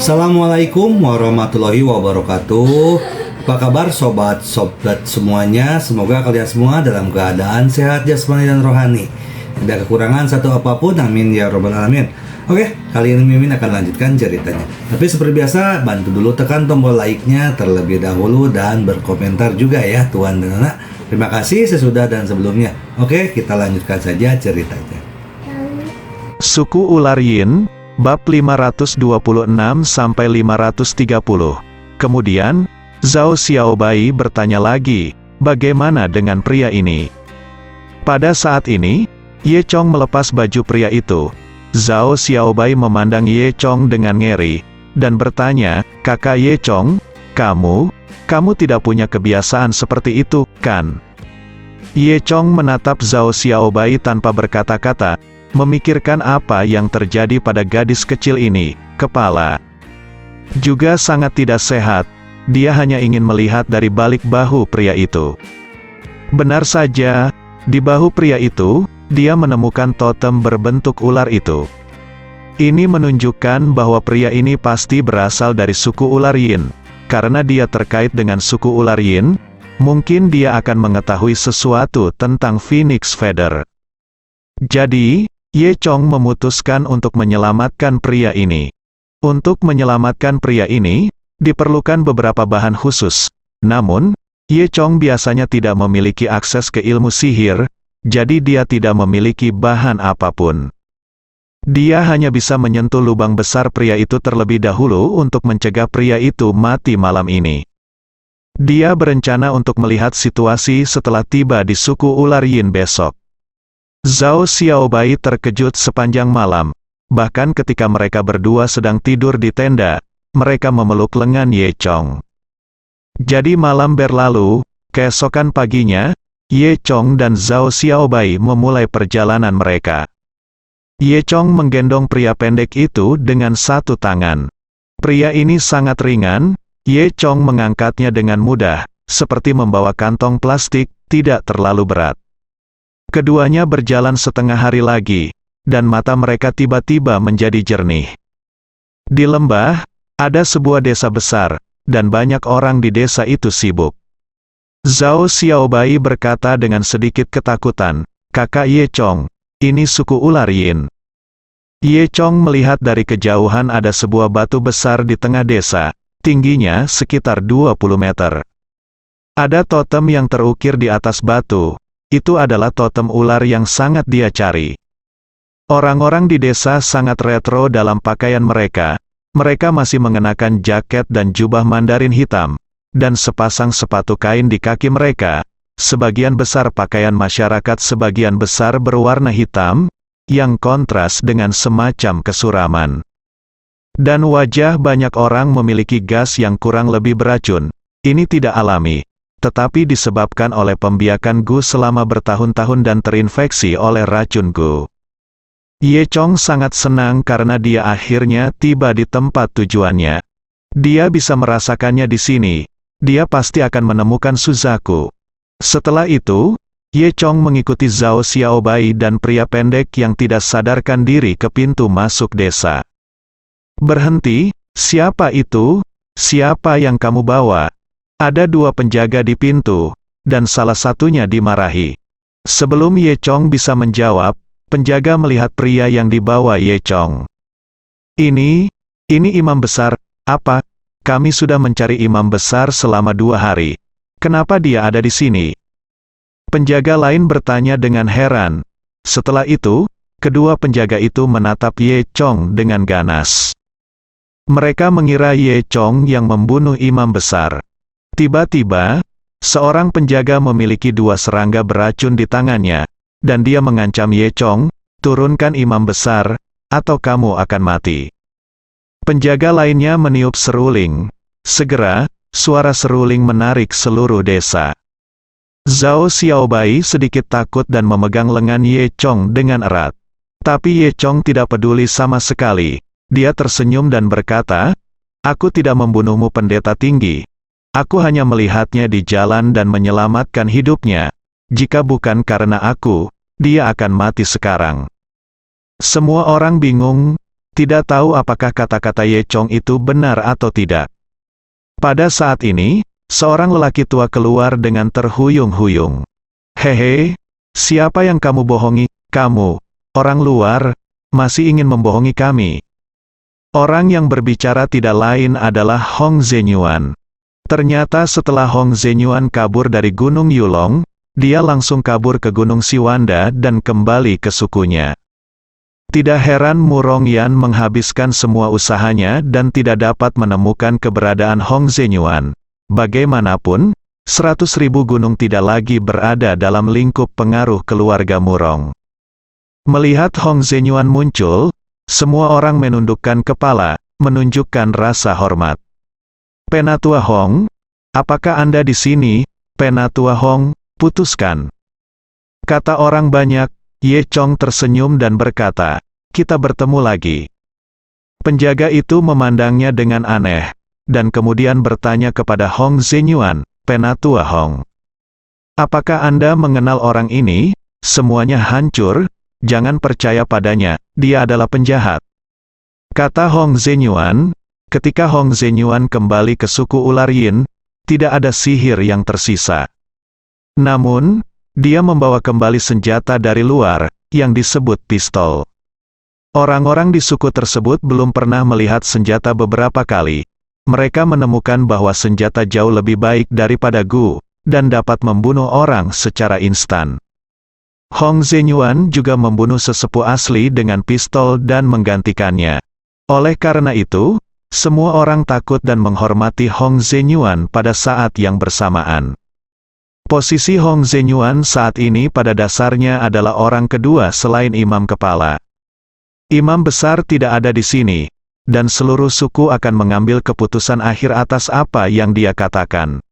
Assalamualaikum warahmatullahi wabarakatuh. Apa kabar sobat semuanya? Semoga kalian semua dalam keadaan sehat jasmani dan rohani. Tidak kekurangan satu apapun, amin ya robbal alamin. Oke, kali ini Mimin akan lanjutkan ceritanya. Tapi seperti biasa, bantu dulu tekan tombol like-nya terlebih dahulu dan berkomentar juga ya Tuan dan Anak. Terima kasih sesudah dan sebelumnya. Oke, kita lanjutkan saja ceritanya. Suku ular Yin, bab 526-530. Kemudian, Zhao Xiaobai bertanya lagi, bagaimana dengan pria ini? Pada saat ini, Ye Chong melepas baju pria itu. Zhao Xiaobai memandang Ye Chong dengan ngeri, dan bertanya, kakak Ye Chong, kamu tidak punya kebiasaan seperti itu, kan? Ye Chong menatap Zhao Xiaobai tanpa berkata-kata, memikirkan apa yang terjadi pada gadis kecil ini. Kepala juga sangat tidak sehat, dia hanya ingin melihat dari balik bahu pria itu. Benar saja, di bahu pria itu, dia menemukan totem berbentuk ular itu. Ini menunjukkan bahwa pria ini pasti berasal dari suku ular Yin. Karena dia terkait dengan suku ular Yin, mungkin dia akan mengetahui sesuatu tentang Phoenix Feather. Jadi, Ye Chong memutuskan untuk menyelamatkan pria ini. Untuk menyelamatkan pria ini, diperlukan beberapa bahan khusus. Namun, Ye Chong biasanya tidak memiliki akses ke ilmu sihir, jadi dia tidak memiliki bahan apapun. Dia hanya bisa menyentuh lubang besar pria itu terlebih dahulu untuk mencegah pria itu mati malam ini. Dia berencana untuk melihat situasi setelah tiba di suku ular Yin besok. Zhao Xiaobai terkejut sepanjang malam. Bahkan ketika mereka berdua sedang tidur di tenda, mereka memeluk lengan Ye Chong. Jadi malam berlalu, keesokan paginya, Ye Chong dan Zhao Xiaobai memulai perjalanan mereka. Ye Chong menggendong pria pendek itu dengan satu tangan. Pria ini sangat ringan, Ye Chong mengangkatnya dengan mudah, seperti membawa kantong plastik, tidak terlalu berat. Keduanya berjalan setengah hari lagi, dan mata mereka tiba-tiba menjadi jernih. Di lembah, ada sebuah desa besar, dan banyak orang di desa itu sibuk. Zhao Xiaobai berkata dengan sedikit ketakutan, kakak Ye Chong, ini suku ular Yin. Ye Chong melihat dari kejauhan ada sebuah batu besar di tengah desa, tingginya sekitar 20 meter. Ada totem yang terukir di atas batu. Itu adalah totem ular yang sangat dia cari. Orang-orang di desa sangat retro dalam pakaian mereka. Mereka masih mengenakan jaket dan jubah Mandarin hitam, dan sepasang sepatu kain di kaki mereka. Sebagian besar pakaian masyarakat sebagian besar berwarna hitam, yang kontras dengan semacam kesuraman. Dan wajah banyak orang memiliki gas yang kurang lebih beracun. Ini tidak alami, tetapi disebabkan oleh pembiakan Gu selama bertahun-tahun dan terinfeksi oleh racun Gu. Ye Chong sangat senang karena dia akhirnya tiba di tempat tujuannya. Dia bisa merasakannya di sini. Dia pasti akan menemukan Suzaku. Setelah itu, Ye Chong mengikuti Zhao Xiaobai dan pria pendek yang tidak sadarkan diri ke pintu masuk desa. Berhenti, siapa itu? Siapa yang kamu bawa? Ada dua penjaga di pintu, dan salah satunya dimarahi. Sebelum Ye Chong bisa menjawab, penjaga melihat pria yang dibawa Ye Chong. Ini imam besar, apa? Kami sudah mencari imam besar selama 2 hari. Kenapa dia ada di sini? Penjaga lain bertanya dengan heran. Setelah itu, kedua penjaga itu menatap Ye Chong dengan ganas. Mereka mengira Ye Chong yang membunuh imam besar. Tiba-tiba, seorang penjaga memiliki 2 serangga beracun di tangannya, dan dia mengancam Ye Chong, turunkan imam besar, atau kamu akan mati. Penjaga lainnya meniup seruling. Segera, suara seruling menarik seluruh desa. Zhao Xiaobai sedikit takut dan memegang lengan Ye Chong dengan erat. Tapi Ye Chong tidak peduli sama sekali. Dia tersenyum dan berkata, aku tidak membunuhmu pendeta tinggi. Aku hanya melihatnya di jalan dan menyelamatkan hidupnya. Jika bukan karena aku, dia akan mati sekarang. Semua orang bingung, tidak tahu apakah kata-kata Ye Chong itu benar atau tidak. Pada saat ini, seorang lelaki tua keluar dengan terhuyung-huyung. Hehe, siapa yang kamu bohongi? Kamu, orang luar, masih ingin membohongi kami. Orang yang berbicara tidak lain adalah Hong Zhenyuan. Ternyata setelah Hong Zhenyuan kabur dari Gunung Yulong, dia langsung kabur ke Gunung Siwanda dan kembali ke sukunya. Tidak heran Murong Yan menghabiskan semua usahanya dan tidak dapat menemukan keberadaan Hong Zhenyuan. Bagaimanapun, 100.000 gunung tidak lagi berada dalam lingkup pengaruh keluarga Murong. Melihat Hong Zhenyuan muncul, semua orang menundukkan kepala, menunjukkan rasa hormat. Penatua Hong, apakah Anda di sini? Penatua Hong, putuskan. Kata orang banyak. Ye Chong tersenyum dan berkata, kita bertemu lagi. Penjaga itu memandangnya dengan aneh, dan kemudian bertanya kepada Hong Zhenyuan, Penatua Hong. Apakah Anda mengenal orang ini? Semuanya hancur, jangan percaya padanya, dia adalah penjahat. Kata Hong Zhenyuan, ketika Hong Zhenyuan kembali ke suku ular Yin, tidak ada sihir yang tersisa. Namun, dia membawa kembali senjata dari luar, yang disebut pistol. Orang-orang di suku tersebut belum pernah melihat senjata beberapa kali. Mereka menemukan bahwa senjata jauh lebih baik daripada Gu, dan dapat membunuh orang secara instan. Hong Zhenyuan juga membunuh sesepuh asli dengan pistol dan menggantikannya. Oleh karena itu, semua orang takut dan menghormati Hong Zhenyuan pada saat yang bersamaan. Posisi Hong Zhenyuan saat ini pada dasarnya adalah orang kedua selain imam kepala. Imam besar tidak ada di sini, dan seluruh suku akan mengambil keputusan akhir atas apa yang dia katakan.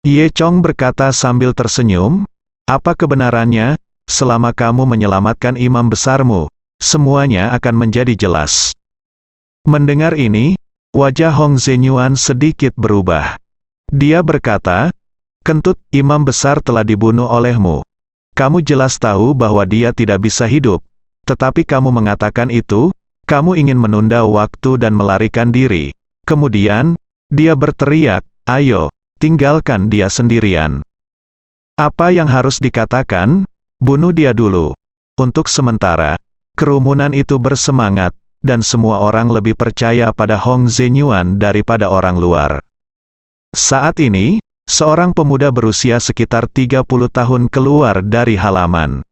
Ye Chong berkata sambil tersenyum, apa kebenarannya? Selama kamu menyelamatkan imam besarmu, semuanya akan menjadi jelas. Mendengar ini, wajah Hong Zhenyuan sedikit berubah. Dia berkata, Kentut, imam besar telah dibunuh olehmu. Kamu jelas tahu bahwa dia tidak bisa hidup, tetapi kamu mengatakan itu, kamu ingin menunda waktu dan melarikan diri. Kemudian, dia berteriak, ayo, tinggalkan dia sendirian. Apa yang harus dikatakan? Bunuh dia dulu. Untuk sementara, kerumunan itu bersemangat, dan semua orang lebih percaya pada Hong Zhenyuan daripada orang luar. Saat ini, seorang pemuda berusia sekitar 30 tahun keluar dari halaman.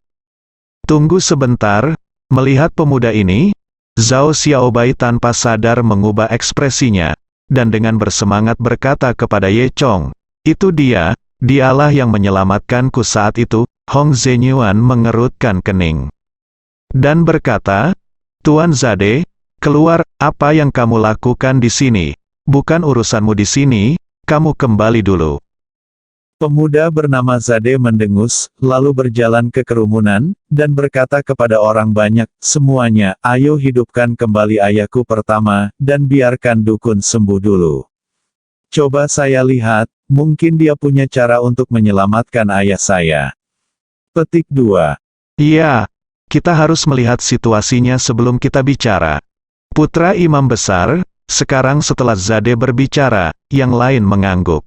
Tunggu sebentar, melihat pemuda ini, Zhao Xiaobai tanpa sadar mengubah ekspresinya, dan dengan bersemangat berkata kepada Ye Chong, itu dialah yang menyelamatkanku saat itu. Hong Zhenyuan mengerutkan kening. Dan berkata, Tuan Zade, keluar, apa yang kamu lakukan di sini? Bukan urusanmu di sini, kamu kembali dulu. Pemuda bernama Zade mendengus, lalu berjalan ke kerumunan, dan berkata kepada orang banyak, semuanya, ayo hidupkan kembali ayahku pertama, dan biarkan dukun sembuh dulu. Coba saya lihat, mungkin dia punya cara untuk menyelamatkan ayah saya. Petik 2. Iya, kita harus melihat situasinya sebelum kita bicara. Putra imam besar, sekarang setelah Zade berbicara, yang lain mengangguk.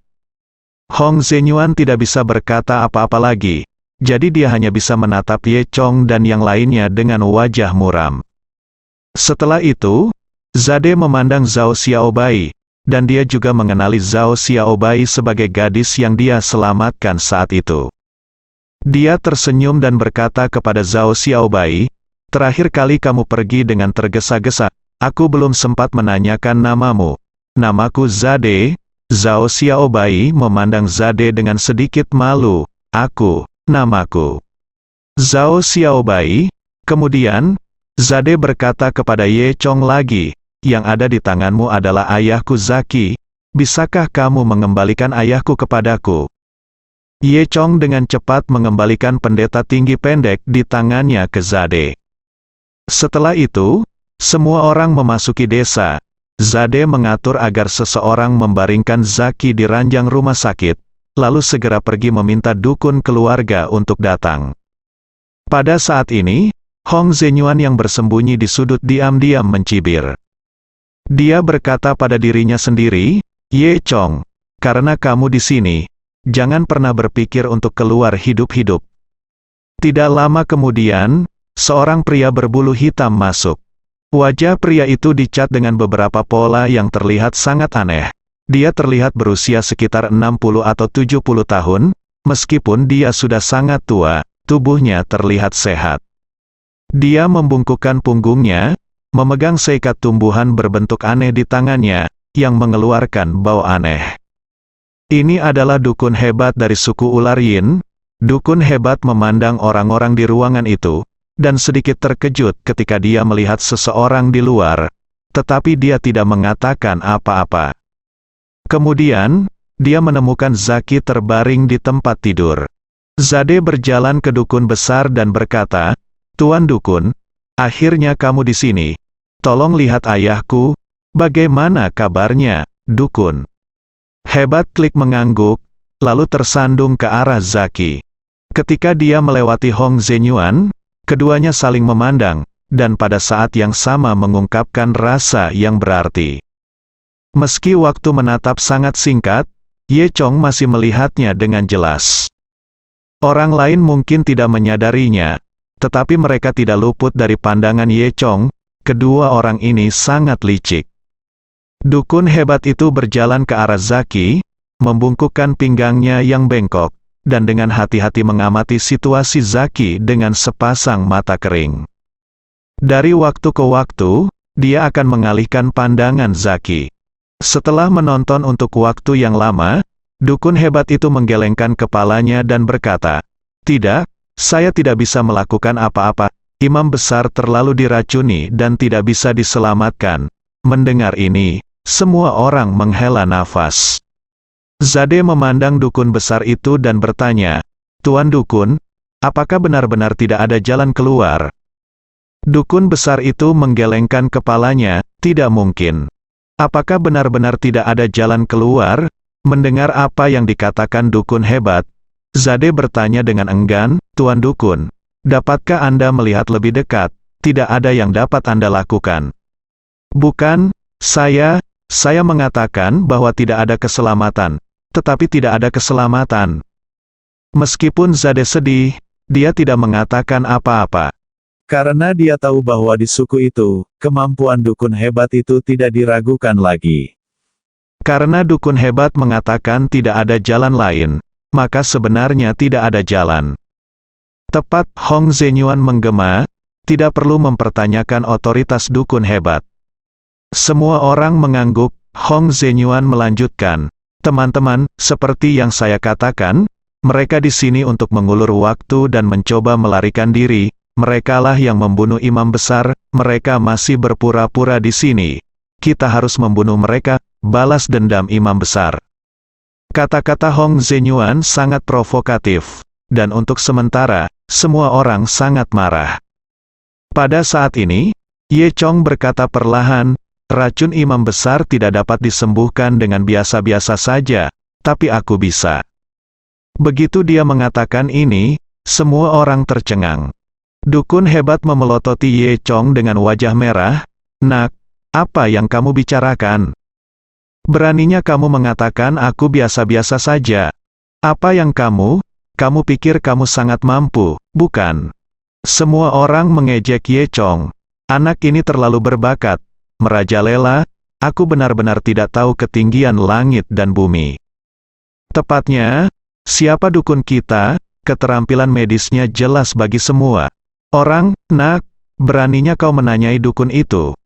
Hong Zhenyuan tidak bisa berkata apa-apa lagi, jadi dia hanya bisa menatap Ye Chong dan yang lainnya dengan wajah muram. Setelah itu, Zade memandang Zhao Xiaobai, dan dia juga mengenali Zhao Xiaobai sebagai gadis yang dia selamatkan saat itu. Dia tersenyum dan berkata kepada Zhao Xiaobai, terakhir kali kamu pergi dengan tergesa-gesa, aku belum sempat menanyakan namamu. Namaku Zade. Zhao Xiaobai memandang Zade dengan sedikit malu, namaku. Zhao Xiaobai. Kemudian, Zade berkata kepada Ye Chong lagi, yang ada di tanganmu adalah ayahku Zaki, bisakah kamu mengembalikan ayahku kepadaku? Ye Chong dengan cepat mengembalikan pendeta tinggi pendek di tangannya ke Zade. Setelah itu, semua orang memasuki desa. Zade mengatur agar seseorang membaringkan Zaki di ranjang rumah sakit, lalu segera pergi meminta dukun keluarga untuk datang. Pada saat ini, Hong Zenyuan yang bersembunyi di sudut diam-diam mencibir. Dia berkata pada dirinya sendiri, "Ye Chong, karena kamu di sini, jangan pernah berpikir untuk keluar hidup-hidup." Tidak lama kemudian, seorang pria berbulu hitam masuk. Wajah pria itu dicat dengan beberapa pola yang terlihat sangat aneh. Dia terlihat berusia sekitar 60 atau 70 tahun, meskipun dia sudah sangat tua, tubuhnya terlihat sehat. Dia membungkukkan punggungnya, memegang seikat tumbuhan berbentuk aneh di tangannya, yang mengeluarkan bau aneh. Ini adalah dukun hebat dari suku ular Yin. Dukun hebat memandang orang-orang di ruangan itu, dan sedikit terkejut ketika dia melihat seseorang di luar, tetapi dia tidak mengatakan apa-apa. Kemudian, dia menemukan Zaki terbaring di tempat tidur. Zade berjalan ke dukun besar dan berkata, "Tuan Dukun, akhirnya kamu di sini. Tolong lihat ayahku, bagaimana kabarnya, Dukun?" Hebat Klik mengangguk, lalu tersandung ke arah Zaki. Ketika dia melewati Hong Zenyuan, keduanya saling memandang, dan pada saat yang sama mengungkapkan rasa yang berarti. Meski waktu menatap sangat singkat, Ye Chong masih melihatnya dengan jelas. Orang lain mungkin tidak menyadarinya, tetapi mereka tidak luput dari pandangan Ye Chong. Kedua orang ini sangat licik. Dukun hebat itu berjalan ke arah Zaki, membungkukkan pinggangnya yang bengkok, dan dengan hati-hati mengamati situasi Zaki dengan sepasang mata kering. Dari waktu ke waktu, dia akan mengalihkan pandangan Zaki. Setelah menonton untuk waktu yang lama, dukun hebat itu menggelengkan kepalanya dan berkata, "Tidak, saya tidak bisa melakukan apa-apa. Imam besar terlalu diracuni dan tidak bisa diselamatkan." Mendengar ini, semua orang menghela nafas. Zade memandang dukun besar itu dan bertanya, "Tuan Dukun, apakah benar-benar tidak ada jalan keluar?" Dukun besar itu menggelengkan kepalanya, "Tidak mungkin. Apakah benar-benar tidak ada jalan keluar?" Mendengar apa yang dikatakan dukun hebat, Zade bertanya dengan enggan, "Tuan Dukun, dapatkah Anda melihat lebih dekat? Tidak ada yang dapat Anda lakukan." "Bukan, saya mengatakan bahwa tidak ada keselamatan, tetapi tidak ada keselamatan." Meskipun Zade sedih, dia tidak mengatakan apa-apa. Karena dia tahu bahwa di suku itu, kemampuan dukun hebat itu tidak diragukan lagi. Karena dukun hebat mengatakan tidak ada jalan lain, maka sebenarnya tidak ada jalan. Tepat Hong Zenyuan menggema, tidak perlu mempertanyakan otoritas dukun hebat. Semua orang mengangguk. Hong Zenyuan melanjutkan, "Teman-teman, seperti yang saya katakan, mereka di sini untuk mengulur waktu dan mencoba melarikan diri. Merekalah yang membunuh imam besar, mereka masih berpura-pura di sini. Kita harus membunuh mereka, balas dendam imam besar." Kata-kata Hong Zenyuan sangat provokatif, dan untuk sementara, semua orang sangat marah. Pada saat ini, Ye Chong berkata perlahan, "Racun imam besar tidak dapat disembuhkan dengan biasa-biasa saja, tapi aku bisa." Begitu dia mengatakan ini, semua orang tercengang. Dukun hebat memelototi Ye Chong dengan wajah merah. "Nak, apa yang kamu bicarakan? Beraninya kamu mengatakan aku biasa-biasa saja. Apa yang kamu pikir kamu sangat mampu, bukan?" Semua orang mengejek Ye Chong. "Anak ini terlalu berbakat, merajalela, aku benar-benar tidak tahu ketinggian langit dan bumi." Tepatnya, siapa dukun kita, keterampilan medisnya jelas bagi semua orang. "Nak, beraninya kau menanyai dukun itu?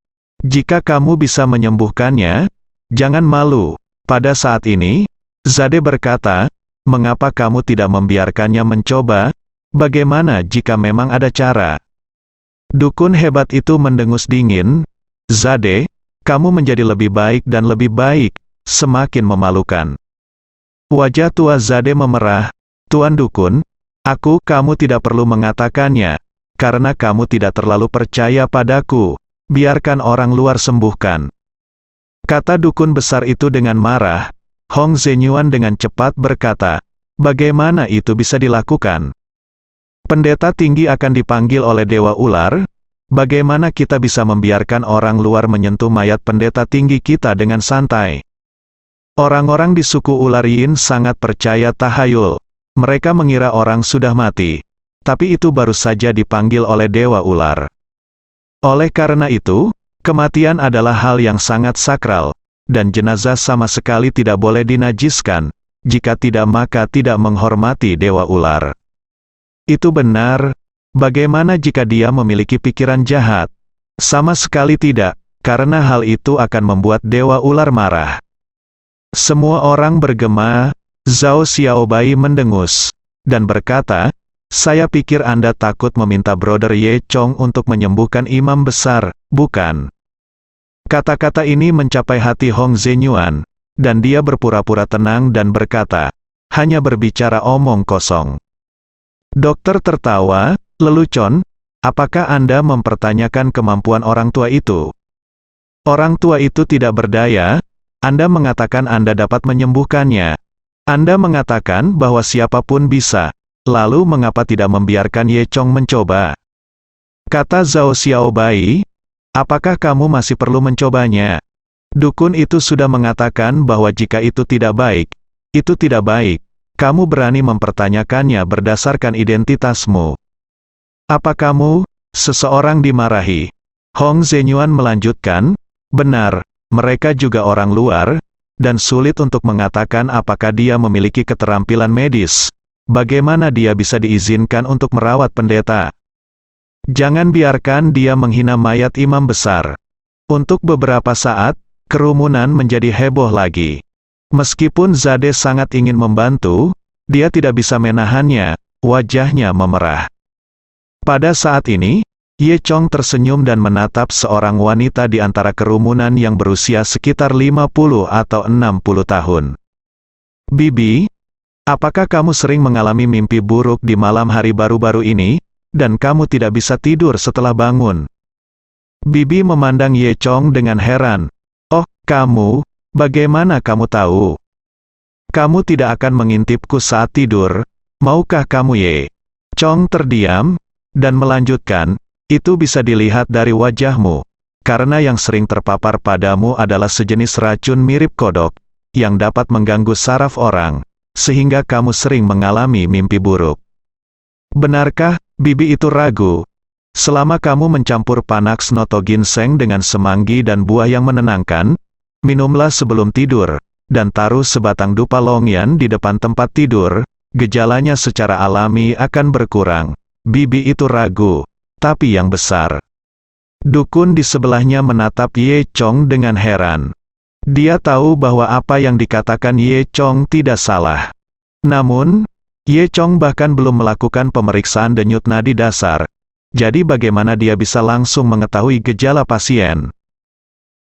Jika kamu bisa menyembuhkannya, jangan malu." Pada saat ini, Zade berkata, "Mengapa kamu tidak membiarkannya mencoba? Bagaimana jika memang ada cara?" Dukun hebat itu mendengus dingin, "Zade, kamu menjadi lebih baik dan lebih baik, semakin memalukan." Wajah tua Zade memerah, "Tuan Dukun, kamu tidak perlu mengatakannya, karena kamu tidak terlalu percaya padaku. Biarkan orang luar sembuhkan." Kata dukun besar itu dengan marah. Hong Zenyuan dengan cepat berkata, "Bagaimana itu bisa dilakukan?" Pendeta tinggi akan dipanggil oleh Dewa Ular. Bagaimana kita bisa membiarkan orang luar menyentuh mayat pendeta tinggi kita dengan santai? Orang-orang di suku ular Yin sangat percaya tahayul. Mereka mengira orang sudah mati. Tapi itu baru saja dipanggil oleh Dewa Ular. Oleh karena itu, kematian adalah hal yang sangat sakral, dan jenazah sama sekali tidak boleh dinajiskan. Jika tidak maka tidak menghormati Dewa Ular. Itu benar. Bagaimana jika dia memiliki pikiran jahat? Sama sekali tidak, karena hal itu akan membuat Dewa Ular marah. Semua orang bergema. Zhao Xiaobai mendengus dan berkata, "Saya pikir Anda takut meminta Brother Ye Chong untuk menyembuhkan imam besar, bukan?" Kata-kata ini mencapai hati Hong Zhenyuan, dan dia berpura-pura tenang dan berkata, "Hanya berbicara omong kosong." Dokter tertawa, lelucon, "Apakah Anda mempertanyakan kemampuan orang tua itu? Orang tua itu tidak berdaya. Anda mengatakan Anda dapat menyembuhkannya. Anda mengatakan bahwa siapapun bisa. Lalu mengapa tidak membiarkan Ye Chong mencoba?" Kata Zhao Xiaobai, "Apakah kamu masih perlu mencobanya? Dukun itu sudah mengatakan bahwa jika itu tidak baik, itu tidak baik. Kamu berani mempertanyakannya berdasarkan identitasmu. Apa kamu, seseorang dimarahi?" Hong Zhenyuan melanjutkan, "Benar, mereka juga orang luar, dan sulit untuk mengatakan apakah dia memiliki keterampilan medis. Bagaimana dia bisa diizinkan untuk merawat pendeta? Jangan biarkan dia menghina mayat imam besar." Untuk beberapa saat, kerumunan menjadi heboh lagi. Meskipun Zade sangat ingin membantu, dia tidak bisa menahannya, wajahnya memerah. Pada saat ini, Ye Chong tersenyum dan menatap seorang wanita di antara kerumunan yang berusia sekitar 50 atau 60 tahun. "Bibi, apakah kamu sering mengalami mimpi buruk di malam hari baru-baru ini, dan kamu tidak bisa tidur setelah bangun?" Bibi memandang Ye Chong dengan heran. "Oh, kamu, bagaimana kamu tahu? Kamu tidak akan mengintipku saat tidur, maukah kamu?" Ye Chong terdiam, dan melanjutkan, "Itu bisa dilihat dari wajahmu, karena yang sering terpapar padamu adalah sejenis racun mirip kodok, yang dapat mengganggu saraf orang, sehingga kamu sering mengalami mimpi buruk." "Benarkah?" Bibi itu ragu. "Selama kamu mencampur Panax Noto Ginseng dengan semanggi dan buah yang menenangkan, minumlah sebelum tidur, dan taruh sebatang dupa longyan di depan tempat tidur, gejalanya secara alami akan berkurang." Bibi itu ragu, tapi yang besar. Dukun di sebelahnya menatap Ye Chong dengan heran. Dia tahu bahwa apa yang dikatakan Ye Chong tidak salah. Namun, Ye Chong bahkan belum melakukan pemeriksaan denyut nadi dasar. Jadi bagaimana dia bisa langsung mengetahui gejala pasien?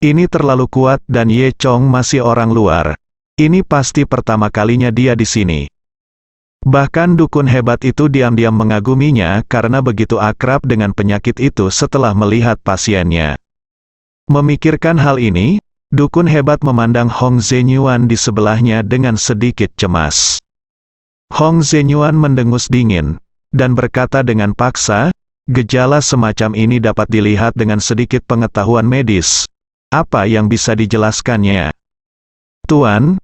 Ini terlalu kuat dan Ye Chong masih orang luar. Ini pasti pertama kalinya dia di sini. Bahkan dukun hebat itu diam-diam mengaguminya karena begitu akrab dengan penyakit itu setelah melihat pasiennya. Memikirkan hal ini, dukun hebat memandang Hong Zhenyuan di sebelahnya dengan sedikit cemas. Hong Zhenyuan mendengus dingin, dan berkata dengan paksa, "Gejala semacam ini dapat dilihat dengan sedikit pengetahuan medis. Apa yang bisa dijelaskannya?" "Tuan,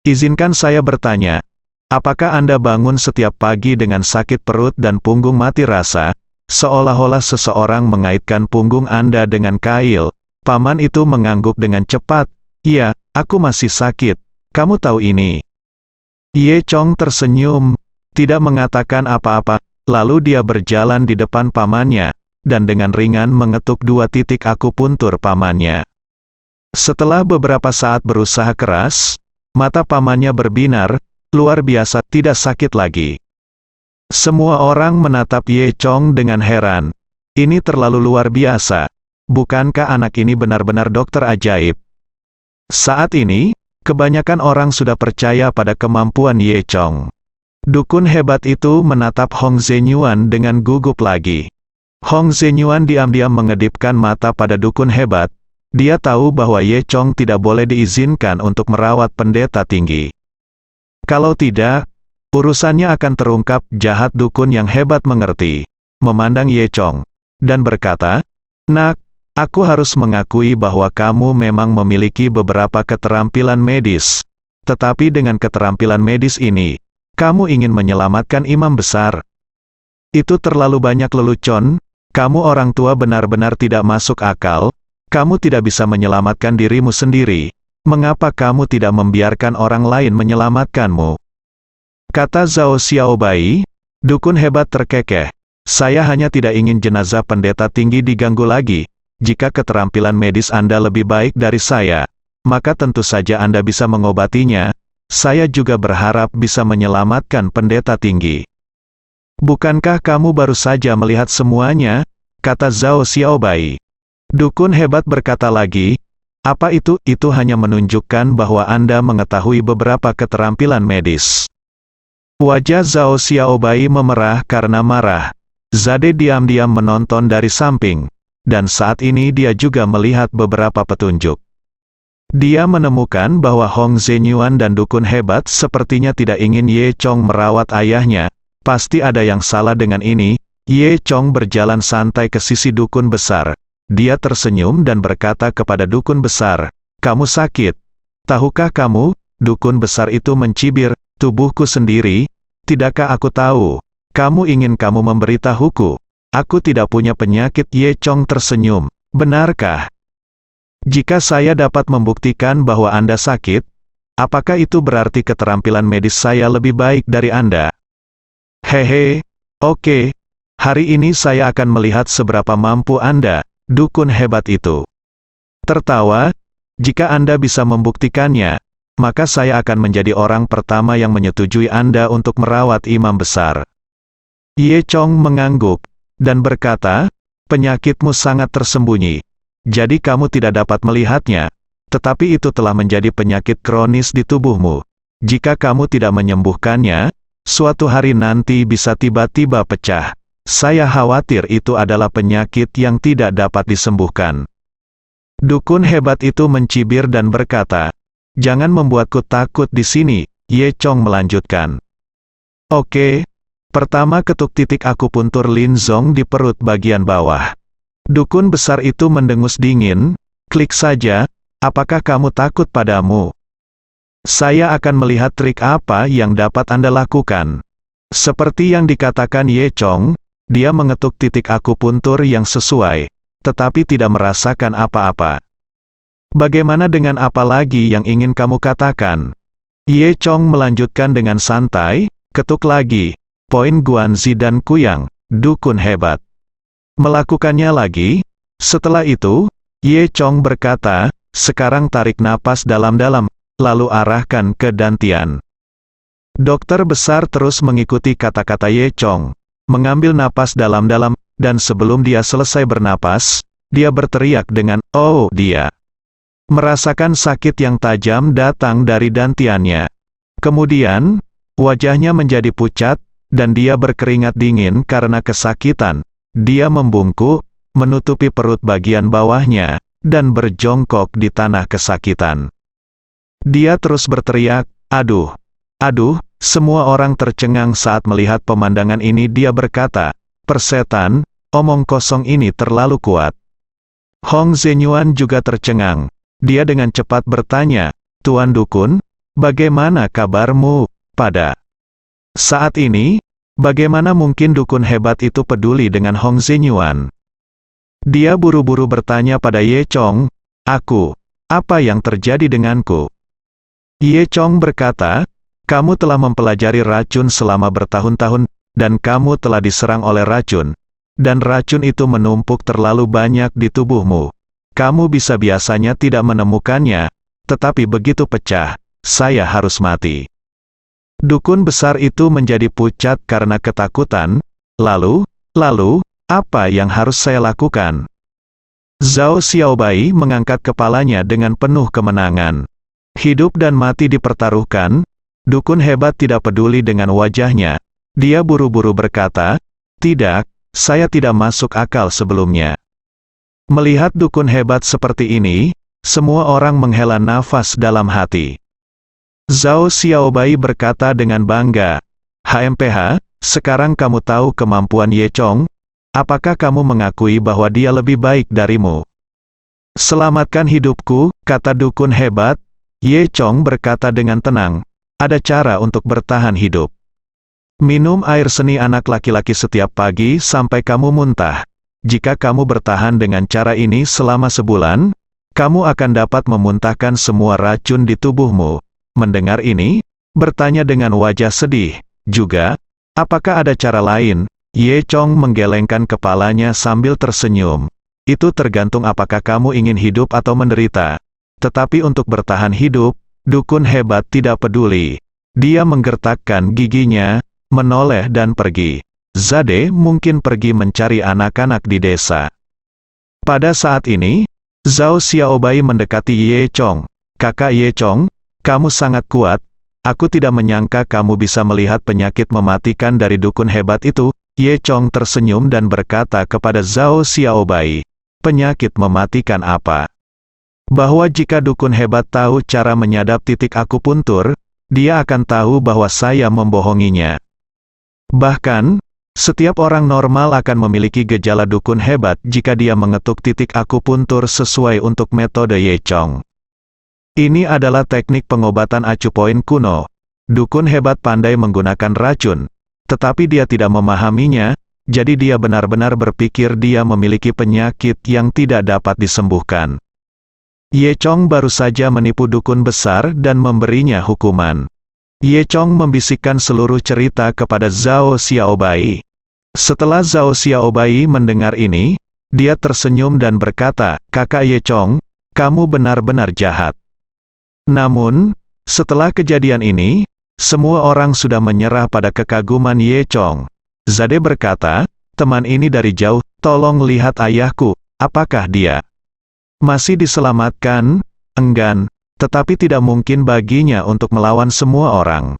izinkan saya bertanya. Apakah Anda bangun setiap pagi dengan sakit perut dan punggung mati rasa, seolah-olah seseorang mengaitkan punggung Anda dengan kail?" Paman itu mengangguk dengan cepat. "Iya, aku masih sakit. Kamu tahu ini." Ye Chong tersenyum, tidak mengatakan apa-apa, lalu dia berjalan di depan pamannya, dan dengan ringan mengetuk 2 titik akupuntur pamannya. Setelah beberapa saat berusaha keras, mata pamannya berbinar. Luar biasa, tidak sakit lagi. Semua orang menatap Ye Chong dengan heran. Ini terlalu luar biasa. Bukankah anak ini benar-benar dokter ajaib? Saat ini, kebanyakan orang sudah percaya pada kemampuan Ye Chong. Dukun hebat itu menatap Hong Zhenyuan dengan gugup lagi. Hong Zhenyuan diam-diam mengedipkan mata pada dukun hebat. Dia tahu bahwa Ye Chong tidak boleh diizinkan untuk merawat pendeta tinggi. Kalau tidak, Urusannya akan terungkap. Jahat dukun yang hebat mengerti, memandang Ye Chong, dan berkata, "Nak, aku harus mengakui bahwa kamu memang memiliki beberapa keterampilan medis. Tetapi dengan keterampilan medis ini, kamu ingin menyelamatkan imam besar. Itu terlalu banyak lelucon. Kamu orang tua benar-benar tidak masuk akal. Kamu tidak bisa menyelamatkan dirimu sendiri. Mengapa kamu tidak membiarkan orang lain menyelamatkanmu?" Kata Zhao Xiaobai, dukun hebat terkekeh. "Saya hanya tidak ingin jenazah pendeta tinggi diganggu lagi. Jika keterampilan medis Anda lebih baik dari saya, maka tentu saja Anda bisa mengobatinya. Saya juga berharap bisa menyelamatkan pendeta tinggi." "Bukankah kamu baru saja melihat semuanya?" kata Zhao Xiaobai. Dukun hebat berkata lagi, "Apa itu? Itu hanya menunjukkan bahwa Anda mengetahui beberapa keterampilan medis." Wajah Zhao Xiaobai memerah karena marah. Zade diam-diam menonton dari samping, dan saat ini dia juga melihat beberapa petunjuk. Dia menemukan bahwa Hong Zhenyuan dan dukun hebat sepertinya tidak ingin Ye Chong merawat ayahnya. Pasti ada yang salah dengan ini. Ye Chong berjalan santai ke sisi dukun besar. Dia tersenyum dan berkata kepada dukun besar, "Kamu sakit. Tahukah kamu?" Dukun besar itu mencibir, "Tubuhku sendiri. Tidakkah aku tahu? Kamu ingin kamu memberitahuku? Aku tidak punya penyakit." Ye Chong tersenyum. "Benarkah? Jika saya dapat membuktikan bahwa Anda sakit, apakah itu berarti keterampilan medis saya lebih baik dari Anda?" "Hehe, oke. Hari ini saya akan melihat seberapa mampu Anda." Dukun hebat itu tertawa, "Jika Anda bisa membuktikannya, maka saya akan menjadi orang pertama yang menyetujui Anda untuk merawat imam besar." Ye Chong mengangguk, dan berkata, "Penyakitmu sangat tersembunyi. Jadi kamu tidak dapat melihatnya. Tetapi itu telah menjadi penyakit kronis di tubuhmu. Jika kamu tidak menyembuhkannya, suatu hari nanti bisa tiba-tiba pecah. Saya khawatir itu adalah penyakit yang tidak dapat disembuhkan." Dukun hebat itu mencibir dan berkata, "Jangan membuatku takut di sini." Ye Chong melanjutkan, "Oke. Pertama ketuk titik akupuntur Lin Zong di perut bagian bawah." Dukun besar itu mendengus dingin, "Klik saja. Apakah kamu takut padamu? Saya akan melihat trik apa yang dapat Anda lakukan." Seperti yang dikatakan Ye Chong, dia mengetuk titik akupuntur yang sesuai, tetapi tidak merasakan apa-apa. "Bagaimana dengan apa lagi yang ingin kamu katakan?" Ye Chong melanjutkan dengan santai, "Ketuk lagi. Poin Guanzi dan Kuyang, dukun hebat." Melakukannya lagi. Setelah itu, Ye Chong berkata, "Sekarang tarik napas dalam-dalam, lalu arahkan ke dantian." Dokter besar terus mengikuti kata-kata Ye Chong, mengambil napas dalam-dalam, dan sebelum dia selesai bernapas, dia berteriak dengan, "Oh!" Dia merasakan sakit yang tajam datang dari dantiannya. Kemudian, wajahnya menjadi pucat, dan dia berkeringat dingin karena kesakitan. Dia membungkuk, menutupi perut bagian bawahnya, dan berjongkok di tanah kesakitan. Dia terus berteriak, "Aduh! Aduh!" Semua orang tercengang saat melihat pemandangan ini. Dia berkata, "Persetan, omong kosong ini terlalu kuat." Hong Zhenyuan juga tercengang. Dia dengan cepat bertanya, "Tuan Dukun, bagaimana kabarmu?" Pada saat ini, bagaimana mungkin dukun hebat itu peduli dengan Hong Zhenyuan? Dia buru-buru bertanya pada Ye Chong, apa yang terjadi denganku?" Ye Chong berkata, "Kamu telah mempelajari racun selama bertahun-tahun, dan kamu telah diserang oleh racun. Dan racun itu menumpuk terlalu banyak di tubuhmu. Kamu bisa biasanya tidak menemukannya, tetapi begitu pecah, saya harus mati." Dukun besar itu menjadi pucat karena ketakutan. Lalu, apa yang harus saya lakukan?" Zhao Xiaobai mengangkat kepalanya dengan penuh kemenangan. Hidup dan mati dipertaruhkan. Dukun hebat tidak peduli dengan wajahnya. Dia buru-buru berkata, "Tidak, saya tidak masuk akal sebelumnya." Melihat dukun hebat seperti ini, semua orang menghela nafas dalam hati. Zhao Xiaobai berkata dengan bangga, HMPH, sekarang kamu tahu kemampuan Ye Chong? Apakah kamu mengakui bahwa dia lebih baik darimu? Selamatkan hidupku, kata dukun hebat. Ye Chong berkata dengan tenang, ada cara untuk bertahan hidup. Minum air seni anak laki-laki setiap pagi sampai kamu muntah. Jika kamu bertahan dengan cara ini selama sebulan, kamu akan dapat memuntahkan semua racun di tubuhmu. Mendengar ini, bertanya dengan wajah sedih. Juga, apakah ada cara lain? Ye Chong menggelengkan kepalanya sambil tersenyum. Itu tergantung apakah kamu ingin hidup atau menderita. Tetapi untuk bertahan hidup, dukun hebat tidak peduli. Dia menggertakkan giginya, menoleh dan pergi. Zade mungkin pergi mencari anak-anak di desa. Pada saat ini, Zhao Xiaobai mendekati Ye Chong. Kakak Ye Chong, kamu sangat kuat. Aku tidak menyangka kamu bisa melihat penyakit mematikan dari dukun hebat itu. Ye Chong tersenyum dan berkata kepada Zhao Xiaobai, penyakit mematikan apa? Bahwa jika dukun hebat tahu cara menyadap titik akupuntur, dia akan tahu bahwa saya membohonginya. Bahkan, setiap orang normal akan memiliki gejala dukun hebat jika dia mengetuk titik akupuntur sesuai untuk metode Ye Chong. Ini adalah teknik pengobatan acupoin kuno. Dukun hebat pandai menggunakan racun, tetapi dia tidak memahaminya, jadi dia benar-benar berpikir dia memiliki penyakit yang tidak dapat disembuhkan. Ye Chong baru saja menipu dukun besar dan memberinya hukuman. Ye Chong membisikkan seluruh cerita kepada Zhao Xiaobai. Setelah Zhao Xiaobai mendengar ini, dia tersenyum dan berkata, kakak Ye Chong, kamu benar-benar jahat. Namun, setelah kejadian ini, semua orang sudah menyerah pada kekaguman Ye Chong. Zade berkata, teman ini dari jauh, tolong lihat ayahku, apakah dia masih diselamatkan? Enggan, tetapi tidak mungkin baginya untuk melawan semua orang.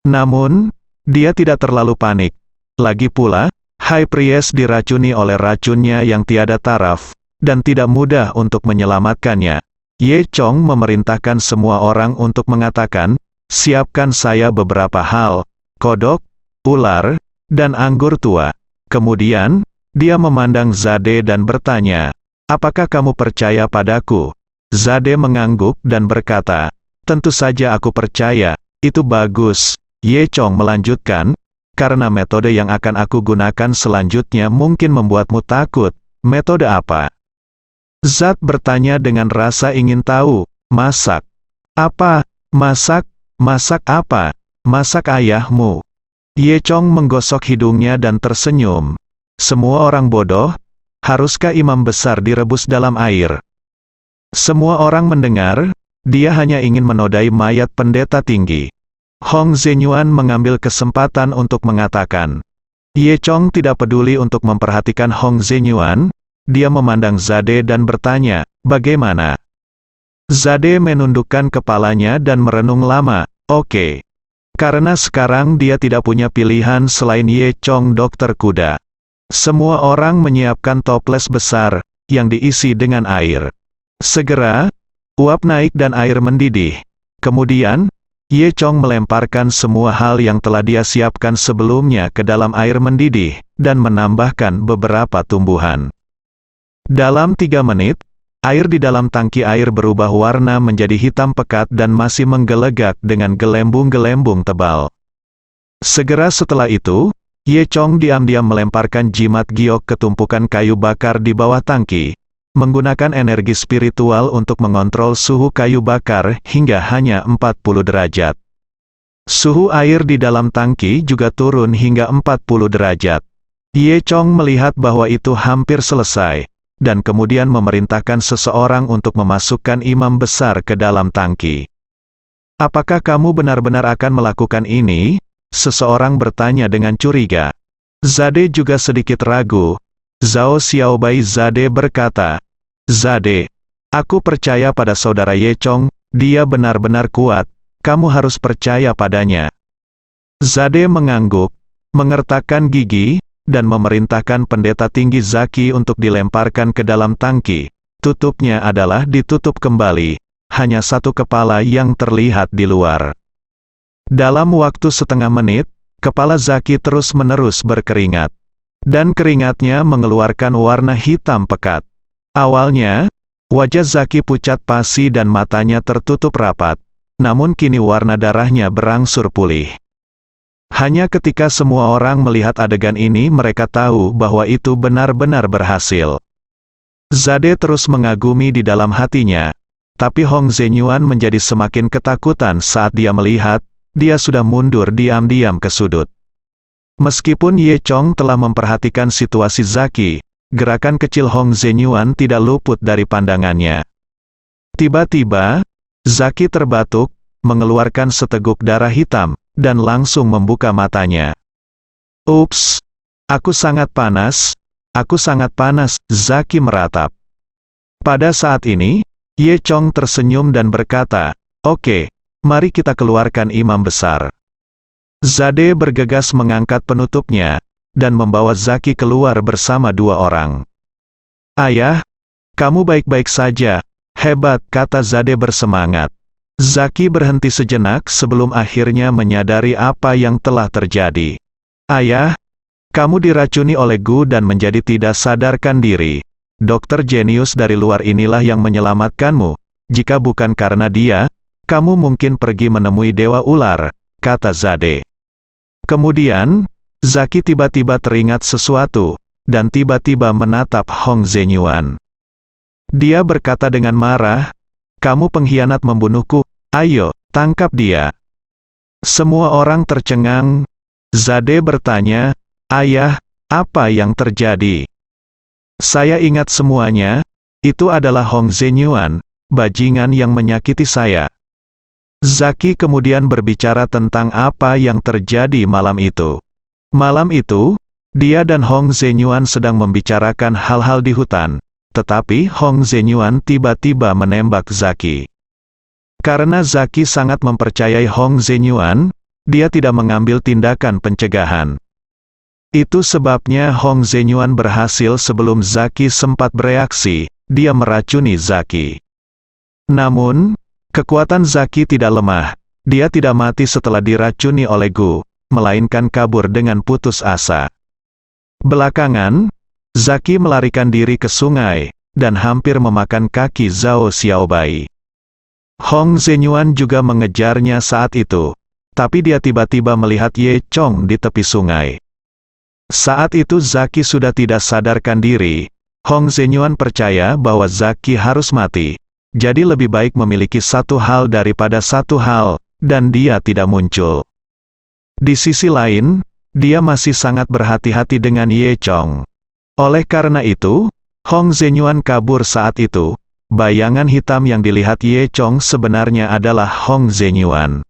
Namun, dia tidak terlalu panik. Lagi pula, High Priest diracuni oleh racunnya yang tiada taraf, dan tidak mudah untuk menyelamatkannya. Ye Chong memerintahkan semua orang untuk mengatakan, siapkan saya beberapa hal, kodok, ular, dan anggur tua. Kemudian, dia memandang Zade dan bertanya, apakah kamu percaya padaku? Zade mengangguk dan berkata, tentu saja aku percaya, itu bagus. Ye Chong melanjutkan, karena metode yang akan aku gunakan selanjutnya mungkin membuatmu takut. Metode apa? Zat bertanya dengan rasa ingin tahu. Masak. Apa? Masak? Masak apa? Masak ayahmu. Ye Chong menggosok hidungnya dan tersenyum. Semua orang bodoh. Haruskah imam besar direbus dalam air? Semua orang mendengar, dia hanya ingin menodai mayat pendeta tinggi. Hong Zenyuan mengambil kesempatan untuk mengatakan. Ye Chong tidak peduli untuk memperhatikan Hong Zenyuan. Dia memandang Zade dan bertanya, bagaimana? Zade menundukkan kepalanya dan merenung lama. Oke. Karena sekarang dia tidak punya pilihan selain Ye Chong dokter kuda. Semua orang menyiapkan toples besar, yang diisi dengan air. Segera, uap naik dan air mendidih. Kemudian, Ye Chong melemparkan semua hal yang telah dia siapkan sebelumnya ke dalam air mendidih, dan menambahkan beberapa tumbuhan. Dalam 3 menit, air di dalam tangki air berubah warna menjadi hitam pekat dan masih menggelegak dengan gelembung-gelembung tebal. Segera setelah itu, Ye Chong diam-diam melemparkan jimat giok ke tumpukan kayu bakar di bawah tangki, menggunakan energi spiritual untuk mengontrol suhu kayu bakar hingga hanya 40 derajat. Suhu air di dalam tangki juga turun hingga 40 derajat. Ye Chong melihat bahwa itu hampir selesai, dan kemudian memerintahkan seseorang untuk memasukkan imam besar ke dalam tangki. Apakah kamu benar-benar akan melakukan ini? Seseorang bertanya dengan curiga. Zade juga sedikit ragu. Zhao Xiaobai Zade berkata, Zade, aku percaya pada saudara Ye Chong, dia benar-benar kuat, kamu harus percaya padanya. Zade mengangguk, mengertakkan gigi, dan memerintahkan pendeta tinggi Zaki untuk dilemparkan ke dalam tangki. Tutupnya adalah ditutup kembali, hanya satu kepala yang terlihat di luar. Dalam waktu setengah menit, kepala Zaki terus-menerus berkeringat. Dan keringatnya mengeluarkan warna hitam pekat. Awalnya, wajah Zaki pucat pasi dan matanya tertutup rapat. Namun kini warna darahnya berangsur pulih. Hanya ketika semua orang melihat adegan ini mereka tahu bahwa itu benar-benar berhasil. Zade terus mengagumi di dalam hatinya, tapi Hong Zhenyuan menjadi semakin ketakutan saat dia melihat, dia sudah mundur diam-diam ke sudut. Meskipun Ye Chong telah memperhatikan situasi Zaki, gerakan kecil Hong Zhenyuan tidak luput dari pandangannya. Tiba-tiba, Zaki terbatuk, mengeluarkan seteguk darah hitam, dan langsung membuka matanya. Ups, aku sangat panas. Aku sangat panas, Zaki meratap. Pada saat ini, Ye Chong tersenyum dan berkata, "Oke, mari kita keluarkan imam besar." Zade bergegas mengangkat penutupnya, dan membawa Zaki keluar bersama dua orang. "Ayah, kamu baik-baik saja, hebat," kata Zade bersemangat. Zaki berhenti sejenak sebelum akhirnya menyadari apa yang telah terjadi. "Ayah, kamu diracuni oleh Gu dan menjadi tidak sadarkan diri. Dokter jenius dari luar inilah yang menyelamatkanmu. Jika bukan karena dia, kamu mungkin pergi menemui Dewa Ular," kata Zade. Kemudian, Zaki tiba-tiba teringat sesuatu, dan tiba-tiba menatap Hong Zhenyuan. Dia berkata dengan marah, "Kamu pengkhianat membunuhku, ayo, tangkap dia." Semua orang tercengang. Zade bertanya, "Ayah, apa yang terjadi?" "Saya ingat semuanya, itu adalah Hong Zhenyuan, bajingan yang menyakiti saya." Zaki kemudian berbicara tentang apa yang terjadi malam itu. Malam itu, dia dan Hong Zhenyuan sedang membicarakan hal-hal di hutan, tetapi Hong Zhenyuan tiba-tiba menembak Zaki. Karena Zaki sangat mempercayai Hong Zhenyuan, dia tidak mengambil tindakan pencegahan. Itu sebabnya Hong Zhenyuan berhasil sebelum Zaki sempat bereaksi, dia meracuni Zaki. Namun, kekuatan Zaki tidak lemah, dia tidak mati setelah diracuni oleh Gu, melainkan kabur dengan putus asa. Belakangan, Zaki melarikan diri ke sungai, dan hampir memakan kaki Zhao Xiaobai. Hong Zhenyuan juga mengejarnya saat itu, tapi dia tiba-tiba melihat Ye Chong di tepi sungai. Saat itu Zaki sudah tidak sadarkan diri. Hong Zhenyuan percaya bahwa Zaki harus mati, jadi lebih baik memiliki satu hal daripada satu hal, dan dia tidak muncul. Di sisi lain, dia masih sangat berhati-hati dengan Ye Chong. Oleh karena itu, Hong Zhenyuan kabur saat itu. Bayangan hitam yang dilihat Ye Chong sebenarnya adalah Hong Zhenyuan.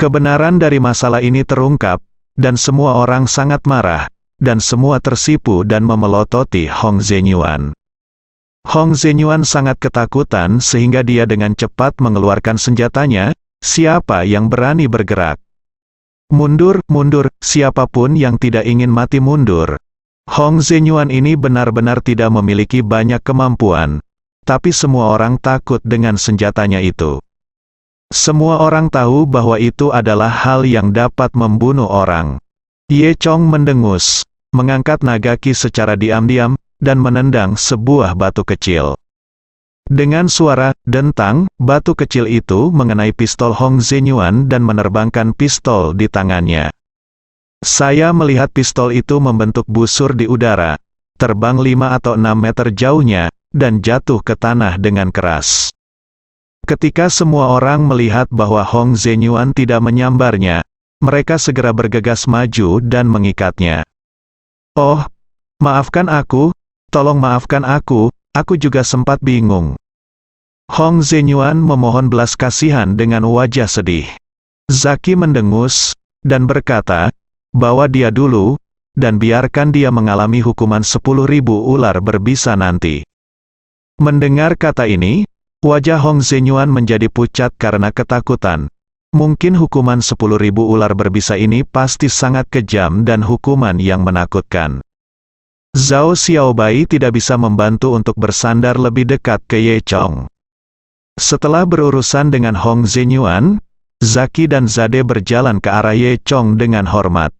Kebenaran dari masalah ini terungkap, dan semua orang sangat marah, dan semua tersipu dan memelototi Hong Zhenyuan. Hong Zhenyuan sangat ketakutan sehingga dia dengan cepat mengeluarkan senjatanya. Siapa yang berani bergerak? Mundur, mundur, siapapun yang tidak ingin mati mundur. Hong Zhenyuan ini benar-benar tidak memiliki banyak kemampuan, tapi semua orang takut dengan senjatanya itu. Semua orang tahu bahwa itu adalah hal yang dapat membunuh orang. Ye Chong mendengus, mengangkat nagaki secara diam-diam, dan menendang sebuah batu kecil. Dengan suara dentang, batu kecil itu mengenai pistol Hong Zhenyuan dan menerbangkan pistol di tangannya. Saya melihat pistol itu membentuk busur di udara, terbang 5 atau 6 meter jauhnya, dan jatuh ke tanah dengan keras. Ketika semua orang melihat bahwa Hong Zhenyuan tidak menyambarnya, mereka segera bergegas maju dan mengikatnya. "Oh, maafkan aku, tolong maafkan aku juga sempat bingung." Hong Zhenyuan memohon belas kasihan dengan wajah sedih. Zaki mendengus, dan berkata, "Bawa dia dulu, dan biarkan dia mengalami hukuman 10.000 ular berbisa nanti." Mendengar kata ini, wajah Hong Zhenyuan menjadi pucat karena ketakutan. Mungkin hukuman 10.000 ular berbisa ini pasti sangat kejam dan hukuman yang menakutkan. Zhao Xiaobai tidak bisa membantu untuk bersandar lebih dekat ke Ye Chong. Setelah berurusan dengan Hong Zhenyuan, Zaki dan Zade berjalan ke arah Ye Chong dengan hormat.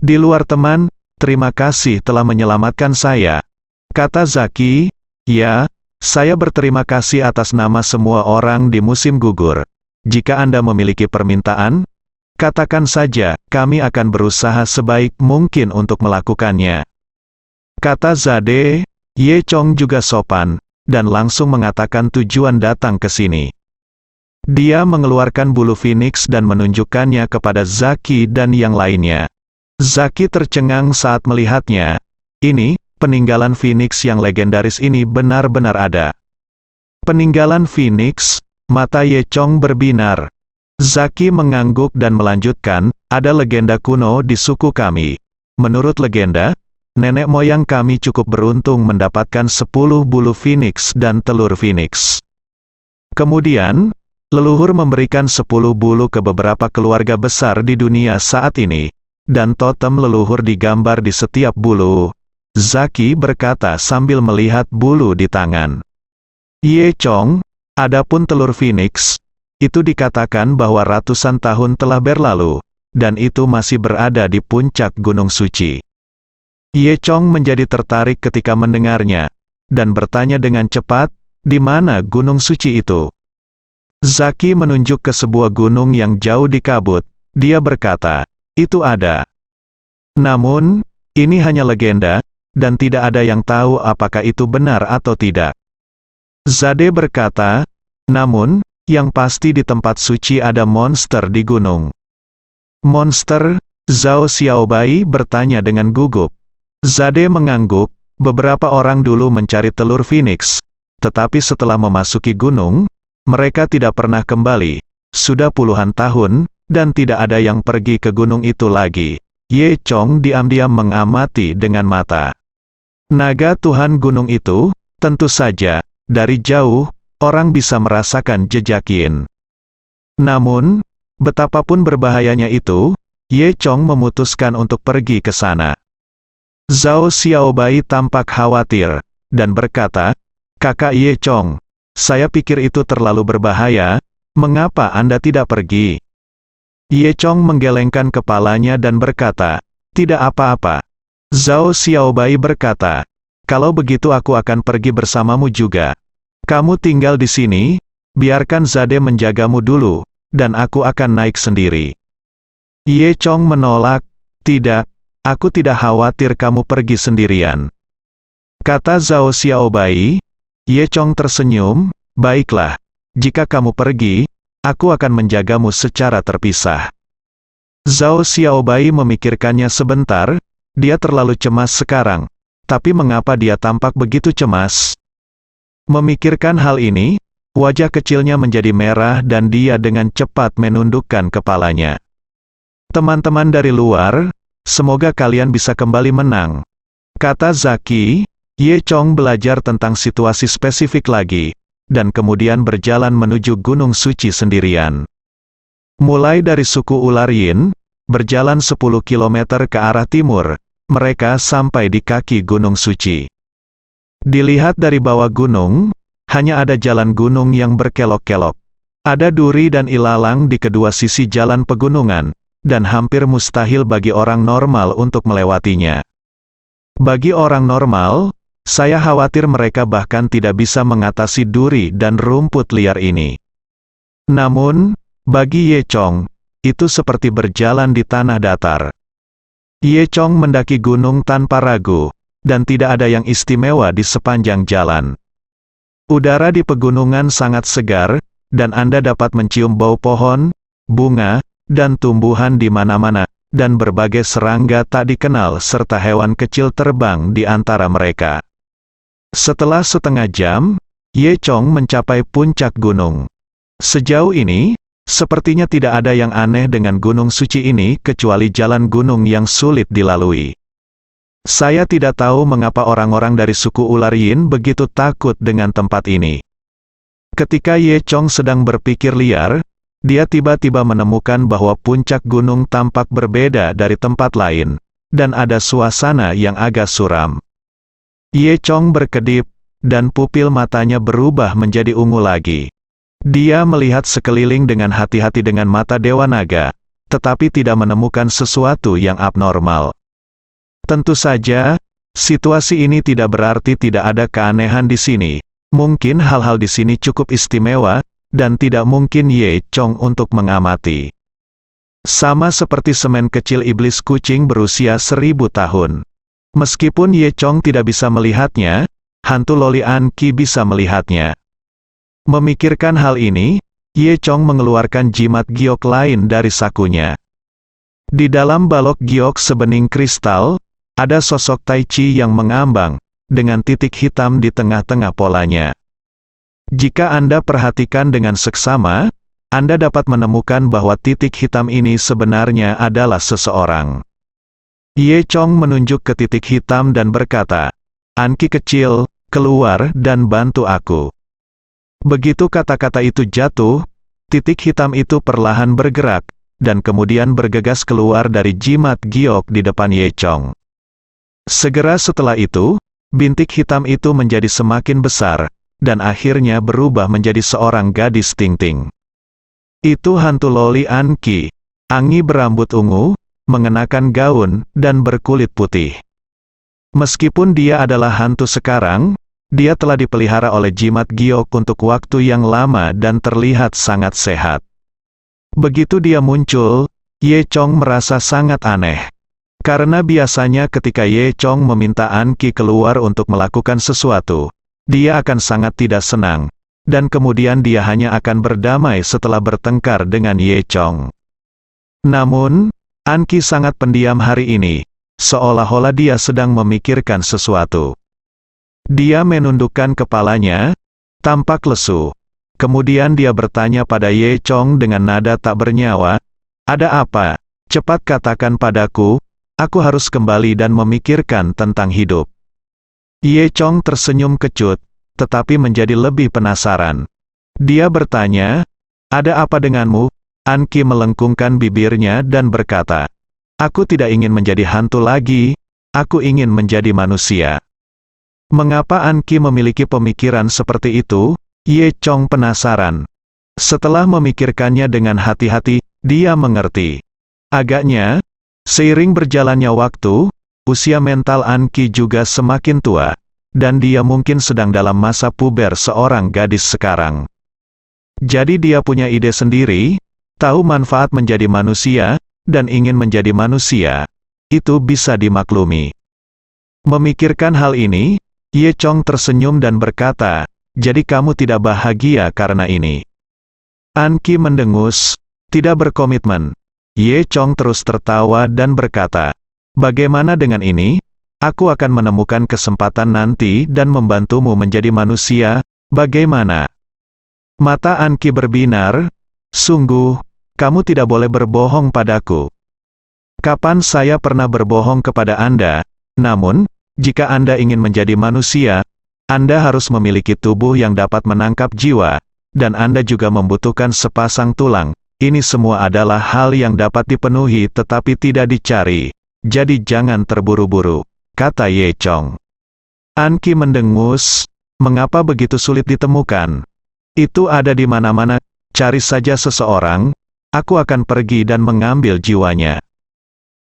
"Di luar teman, terima kasih telah menyelamatkan saya," kata Zaki. "Ya, saya berterima kasih atas nama semua orang di musim gugur. Jika Anda memiliki permintaan, katakan saja, kami akan berusaha sebaik mungkin untuk melakukannya," kata Zade. Ye Chong juga sopan, dan langsung mengatakan tujuan datang ke sini. Dia mengeluarkan bulu phoenix dan menunjukkannya kepada Zaki dan yang lainnya. Zaki tercengang saat melihatnya. Ini, peninggalan phoenix yang legendaris ini benar-benar ada. Peninggalan phoenix, mata Ye Chong berbinar. Zaki mengangguk dan melanjutkan, "Ada legenda kuno di suku kami. Menurut legenda, nenek moyang kami cukup beruntung mendapatkan 10 bulu phoenix dan telur phoenix. Kemudian, leluhur memberikan 10 bulu ke beberapa keluarga besar di dunia saat ini, dan totem leluhur digambar di setiap bulu." Zaki berkata sambil melihat bulu di tangan Ye Chong. "Adapun telur phoenix, itu dikatakan bahwa ratusan tahun telah berlalu, dan itu masih berada di puncak Gunung Suci." Ye Chong menjadi tertarik ketika mendengarnya, dan bertanya dengan cepat, "Di mana Gunung Suci itu?" Zaki menunjuk ke sebuah gunung yang jauh di kabut. Dia berkata, "Itu ada. Namun, ini hanya legenda, dan tidak ada yang tahu apakah itu benar atau tidak." Zade berkata, "Namun, yang pasti di tempat suci ada monster di gunung." "Monster?" Zhao Xiaobai bertanya dengan gugup. Zade mengangguk. "Beberapa orang dulu mencari telur phoenix, tetapi setelah memasuki gunung, mereka tidak pernah kembali. Sudah puluhan tahun, dan tidak ada yang pergi ke gunung itu lagi." Ye Chong diam-diam mengamati dengan mata. Naga Tuhan gunung itu, tentu saja, dari jauh, orang bisa merasakan jejak yin. Namun, betapapun berbahayanya itu, Ye Chong memutuskan untuk pergi ke sana. Zhao Xiaobai tampak khawatir, dan berkata, "Kakak Ye Chong, saya pikir itu terlalu berbahaya, mengapa Anda tidak pergi?" Ye Chong menggelengkan kepalanya dan berkata, "Tidak apa-apa." Zhao Xiaobai berkata, "Kalau begitu aku akan pergi bersamamu juga. Kamu tinggal di sini, biarkan Zade menjagamu dulu, dan aku akan naik sendiri." Ye Chong menolak, "Tidak, aku tidak khawatir kamu pergi sendirian," kata Zhao Xiaobai. Ye Chong tersenyum, "Baiklah, jika kamu pergi, aku akan menjagamu secara terpisah." Zhao Xiaobai memikirkannya sebentar. Dia terlalu cemas sekarang. Tapi mengapa dia tampak begitu cemas? Memikirkan hal ini, wajah kecilnya menjadi merah dan dia dengan cepat menundukkan kepalanya. "Teman-teman dari luar, semoga kalian bisa kembali menang," kata Zaki. Ye Chong belajar tentang situasi spesifik lagi, dan kemudian berjalan menuju Gunung Suci sendirian. Mulai dari suku Ular Yin, berjalan 10 km ke arah timur, mereka sampai di kaki Gunung Suci. Dilihat dari bawah gunung, hanya ada jalan gunung yang berkelok-kelok. Ada duri dan ilalang di kedua sisi jalan pegunungan, dan hampir mustahil bagi orang normal untuk melewatinya. Bagi orang normal, saya khawatir mereka bahkan tidak bisa mengatasi duri dan rumput liar ini. Namun, bagi Ye Chong, itu seperti berjalan di tanah datar. Ye Chong mendaki gunung tanpa ragu, dan tidak ada yang istimewa di sepanjang jalan. Udara di pegunungan sangat segar, dan Anda dapat mencium bau pohon, bunga, dan tumbuhan di mana-mana, dan berbagai serangga tak dikenal serta hewan kecil terbang di antara mereka. Setelah setengah jam, Ye Chong mencapai puncak gunung. Sejauh ini, sepertinya tidak ada yang aneh dengan Gunung Suci ini kecuali jalan gunung yang sulit dilalui. Saya tidak tahu mengapa orang-orang dari suku Ular Yin begitu takut dengan tempat ini. Ketika Ye Chong sedang berpikir liar, dia tiba-tiba menemukan bahwa puncak gunung tampak berbeda dari tempat lain, dan ada suasana yang agak suram. Ye Chong berkedip, dan pupil matanya berubah menjadi ungu lagi. Dia melihat sekeliling dengan hati-hati dengan mata Dewa Naga, tetapi tidak menemukan sesuatu yang abnormal. Tentu saja, situasi ini tidak berarti tidak ada keanehan di sini. Mungkin hal-hal di sini cukup istimewa, dan tidak mungkin Ye Chong untuk mengamati. Sama seperti semen kecil iblis kucing berusia 1000 tahun. Meskipun Ye Chong tidak bisa melihatnya, hantu Loli Anki bisa melihatnya. Memikirkan hal ini, Ye Chong mengeluarkan jimat giok lain dari sakunya. Di dalam balok giok sebening kristal, ada sosok Tai Chi yang mengambang, dengan titik hitam di tengah-tengah polanya. Jika Anda perhatikan dengan seksama, Anda dapat menemukan bahwa titik hitam ini sebenarnya adalah seseorang. Ye Chong menunjuk ke titik hitam dan berkata, "Anki kecil, keluar dan bantu aku." Begitu kata-kata itu jatuh, titik hitam itu perlahan bergerak, dan kemudian bergegas keluar dari jimat giok di depan Ye Chong. Segera setelah itu, bintik hitam itu menjadi semakin besar, dan akhirnya berubah menjadi seorang gadis ting-ting. Itu hantu Loli Anki, Angi berambut ungu, mengenakan gaun, dan berkulit putih. Meskipun dia adalah hantu sekarang, dia telah dipelihara oleh jimat giok untuk waktu yang lama dan terlihat sangat sehat. Begitu dia muncul, Ye Chong merasa sangat aneh. Karena biasanya ketika Ye Chong meminta Anki keluar untuk melakukan sesuatu, dia akan sangat tidak senang, dan kemudian dia hanya akan berdamai setelah bertengkar dengan Ye Chong. Namun, Anki sangat pendiam hari ini, seolah-olah dia sedang memikirkan sesuatu. Dia menundukkan kepalanya, tampak lesu. Kemudian dia bertanya pada Ye Chong dengan nada tak bernyawa, "Ada apa? Cepat katakan padaku. Aku harus kembali dan memikirkan tentang hidup." Ye Chong tersenyum kecut, tetapi menjadi lebih penasaran. Dia bertanya, "Ada apa denganmu?" Anki melengkungkan bibirnya dan berkata, "Aku tidak ingin menjadi hantu lagi, aku ingin menjadi manusia." Mengapa Anki memiliki pemikiran seperti itu? Ye Chong penasaran. Setelah memikirkannya dengan hati-hati, dia mengerti. Agaknya, seiring berjalannya waktu, usia mental Anki juga semakin tua, dan dia mungkin sedang dalam masa puber seorang gadis sekarang. Jadi dia punya ide sendiri, tahu manfaat menjadi manusia, dan ingin menjadi manusia. Itu bisa dimaklumi. Memikirkan hal ini, Ye Chong tersenyum dan berkata, "Jadi kamu tidak bahagia karena ini?" Anki mendengus, tidak berkomitmen. Ye Chong terus tertawa dan berkata, "Bagaimana dengan ini? Aku akan menemukan kesempatan nanti dan membantumu menjadi manusia, bagaimana?" Mata Anki berbinar, "Sungguh, kamu tidak boleh berbohong padaku." "Kapan saya pernah berbohong kepada Anda? Namun, jika Anda ingin menjadi manusia, Anda harus memiliki tubuh yang dapat menangkap jiwa, dan Anda juga membutuhkan sepasang tulang. Ini semua adalah hal yang dapat dipenuhi tetapi tidak dicari. Jadi jangan terburu-buru," kata Ye Chong. Anki mendengus, "Mengapa begitu sulit ditemukan? Itu ada di mana-mana, cari saja seseorang, aku akan pergi dan mengambil jiwanya."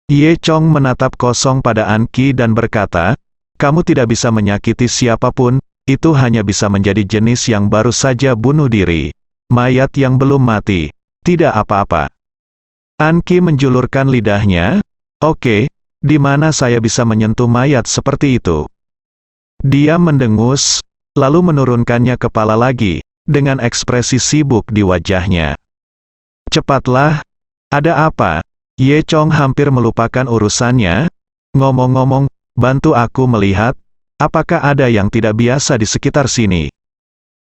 Ye Chong menatap kosong pada Anki dan berkata, "Kamu tidak bisa menyakiti siapapun, itu hanya bisa menjadi jenis yang baru saja bunuh diri. Mayat yang belum mati, tidak apa-apa." Anki menjulurkan lidahnya, "Oke, di mana saya bisa menyentuh mayat seperti itu?" Dia mendengus, lalu menurunkannya kepala lagi, dengan ekspresi sibuk di wajahnya. "Cepatlah, ada apa?" Ye Chong hampir melupakan urusannya. "Ngomong-ngomong, bantu aku melihat, apakah ada yang tidak biasa di sekitar sini?"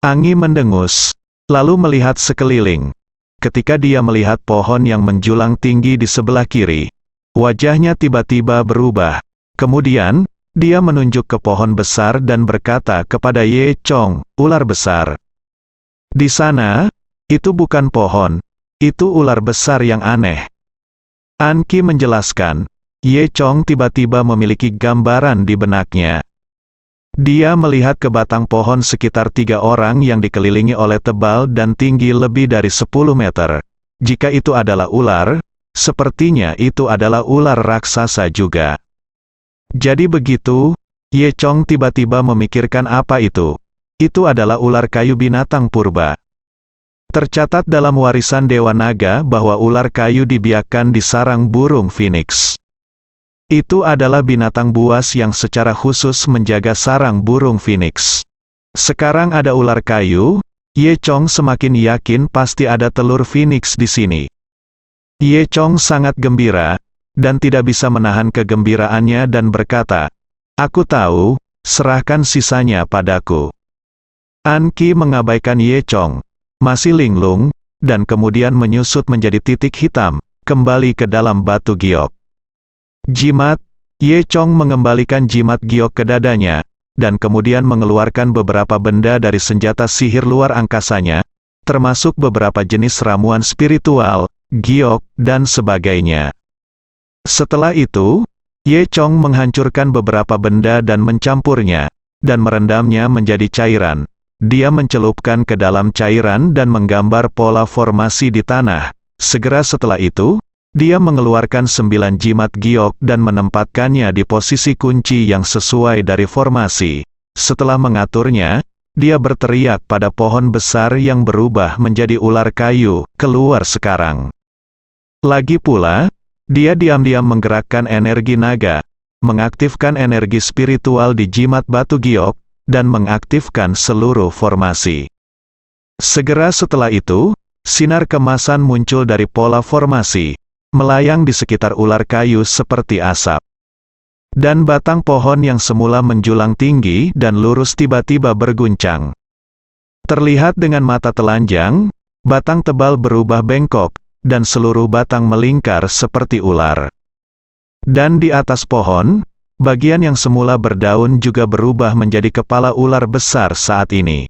Angi mendengus, lalu melihat sekeliling. Ketika dia melihat pohon yang menjulang tinggi di sebelah kiri, wajahnya tiba-tiba berubah. Kemudian, dia menunjuk ke pohon besar dan berkata kepada Ye Chong, "Ular besar." "Di sana, itu bukan pohon, itu ular besar yang aneh." Anki menjelaskan. Ye Chong tiba-tiba memiliki gambaran di benaknya. Dia melihat ke batang pohon sekitar 3 orang yang dikelilingi oleh tebal dan tinggi lebih dari 10 meter. Jika itu adalah ular, sepertinya itu adalah ular raksasa juga. Jadi begitu, Ye Chong tiba-tiba memikirkan apa itu. Itu adalah ular kayu binatang purba. Tercatat dalam warisan Dewa Naga bahwa ular kayu dibiakkan di sarang burung phoenix. Itu adalah binatang buas yang secara khusus menjaga sarang burung phoenix. Sekarang ada ular kayu, Ye Chong semakin yakin pasti ada telur phoenix di sini. Ye Chong sangat gembira, dan tidak bisa menahan kegembiraannya dan berkata, "Aku tahu, serahkan sisanya padaku." An Qi mengabaikan Ye Chong, masih linglung, dan kemudian menyusut menjadi titik hitam, kembali ke dalam batu giok. Jimat, Ye Chong mengembalikan jimat giok ke dadanya, dan kemudian mengeluarkan beberapa benda dari senjata sihir luar angkasanya, termasuk beberapa jenis ramuan spiritual, giok, dan sebagainya. Setelah itu, Ye Chong menghancurkan beberapa benda dan mencampurnya, dan merendamnya menjadi cairan. Dia mencelupkan ke dalam cairan dan menggambar pola formasi di tanah. Segera setelah itu, dia mengeluarkan 9 jimat giok dan menempatkannya di posisi kunci yang sesuai dari formasi. Setelah mengaturnya, dia berteriak pada pohon besar yang berubah menjadi ular kayu, "Keluar sekarang!" Lagi pula, dia diam-diam menggerakkan energi naga, mengaktifkan energi spiritual di jimat batu giok, dan mengaktifkan seluruh formasi. Segera setelah itu, sinar kemasan muncul dari pola formasi, melayang di sekitar ular kayu seperti asap. Dan batang pohon yang semula menjulang tinggi dan lurus tiba-tiba berguncang. Terlihat dengan mata telanjang, batang tebal berubah bengkok, dan seluruh batang melingkar seperti ular. Dan di atas pohon, bagian yang semula berdaun juga berubah menjadi kepala ular besar saat ini.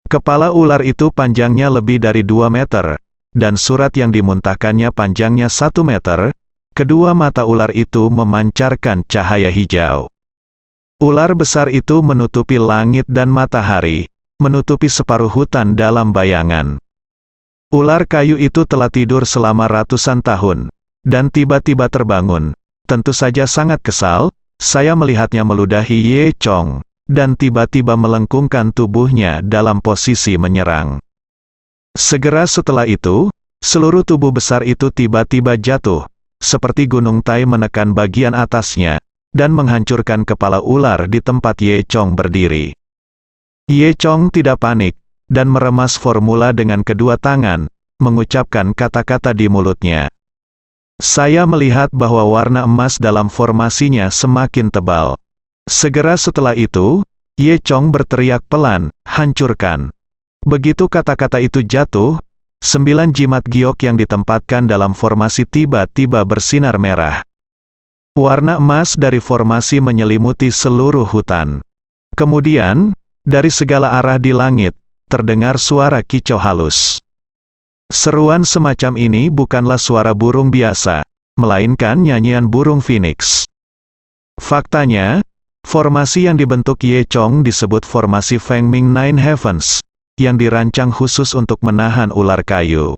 Kepala ular itu panjangnya lebih dari 2 meter, dan surat yang dimuntahkannya panjangnya 1 meter, kedua mata ular itu memancarkan cahaya hijau. Ular besar itu menutupi langit dan matahari, menutupi separuh hutan dalam bayangan. Ular kayu itu telah tidur selama ratusan tahun, dan tiba-tiba terbangun. Tentu saja sangat kesal, saya melihatnya meludahi Ye Chong, dan tiba-tiba melengkungkan tubuhnya dalam posisi menyerang. Segera setelah itu, seluruh tubuh besar itu tiba-tiba jatuh, seperti gunung Tai menekan bagian atasnya, dan menghancurkan kepala ular di tempat Ye Chong berdiri. Ye Chong tidak panik, dan meremas formula dengan kedua tangan, mengucapkan kata-kata di mulutnya. Saya melihat bahwa warna emas dalam formasinya semakin tebal. Segera setelah itu, Ye Chong berteriak pelan, "Hancurkan!" Begitu kata-kata itu jatuh, 9 jimat giok yang ditempatkan dalam formasi tiba-tiba bersinar merah. Warna emas dari formasi menyelimuti seluruh hutan. Kemudian, dari segala arah di langit, terdengar suara kicau halus. Seruan semacam ini bukanlah suara burung biasa, melainkan nyanyian burung phoenix. Faktanya, formasi yang dibentuk Ye Chong disebut formasi Feng Ming Nine Heavens, yang dirancang khusus untuk menahan ular kayu.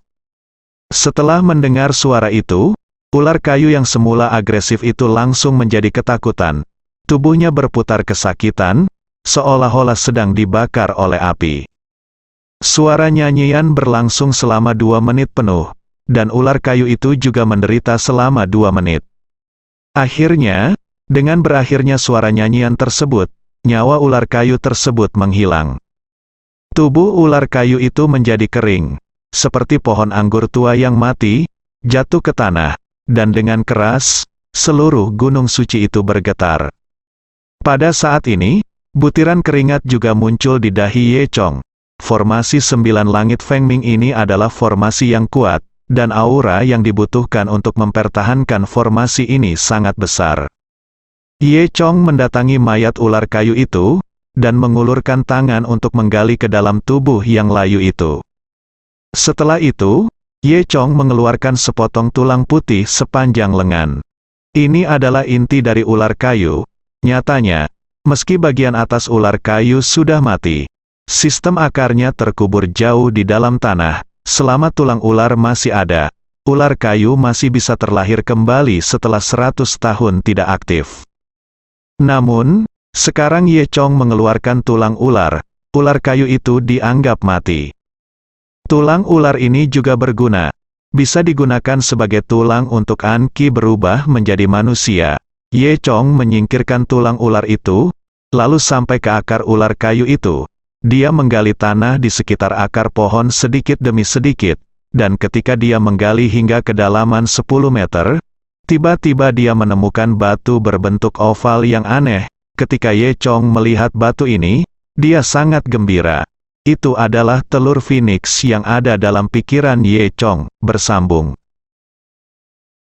Setelah mendengar suara itu, ular kayu yang semula agresif itu langsung menjadi ketakutan. Tubuhnya berputar kesakitan, seolah-olah sedang dibakar oleh api. Suara nyanyian berlangsung selama 2 menit penuh, dan ular kayu itu juga menderita selama 2 menit. Akhirnya, dengan berakhirnya suara nyanyian tersebut, nyawa ular kayu tersebut menghilang. Tubuh ular kayu itu menjadi kering, seperti pohon anggur tua yang mati, jatuh ke tanah, dan dengan keras, seluruh gunung suci itu bergetar. Pada saat ini, butiran keringat juga muncul di dahi Ye Chong. Formasi 9 langit Feng Ming ini adalah formasi yang kuat, dan aura yang dibutuhkan untuk mempertahankan formasi ini sangat besar. Ye Chong mendatangi mayat ular kayu itu, dan mengulurkan tangan untuk menggali ke dalam tubuh yang layu itu. Setelah itu, Ye Chong mengeluarkan sepotong tulang putih sepanjang lengan. Ini adalah inti dari ular kayu. Nyatanya, Meski bagian atas ular kayu sudah mati, sistem akarnya terkubur jauh di dalam tanah. Selama tulang ular masih ada, ular kayu masih bisa terlahir kembali setelah 100 tahun tidak aktif. Namun, sekarang Ye Chong mengeluarkan tulang ular kayu itu dianggap mati. Tulang ular ini juga berguna. Bisa digunakan sebagai tulang untuk An-Ki berubah menjadi manusia. Ye Chong menyingkirkan tulang ular itu, lalu sampai ke akar ular kayu itu. Dia menggali tanah di sekitar akar pohon sedikit demi sedikit, dan ketika dia menggali hingga kedalaman 10 meter, tiba-tiba dia menemukan batu berbentuk oval yang aneh. Ketika Ye Chong melihat batu ini, dia sangat gembira. Itu adalah telur phoenix yang ada dalam pikiran Ye Chong, bersambung.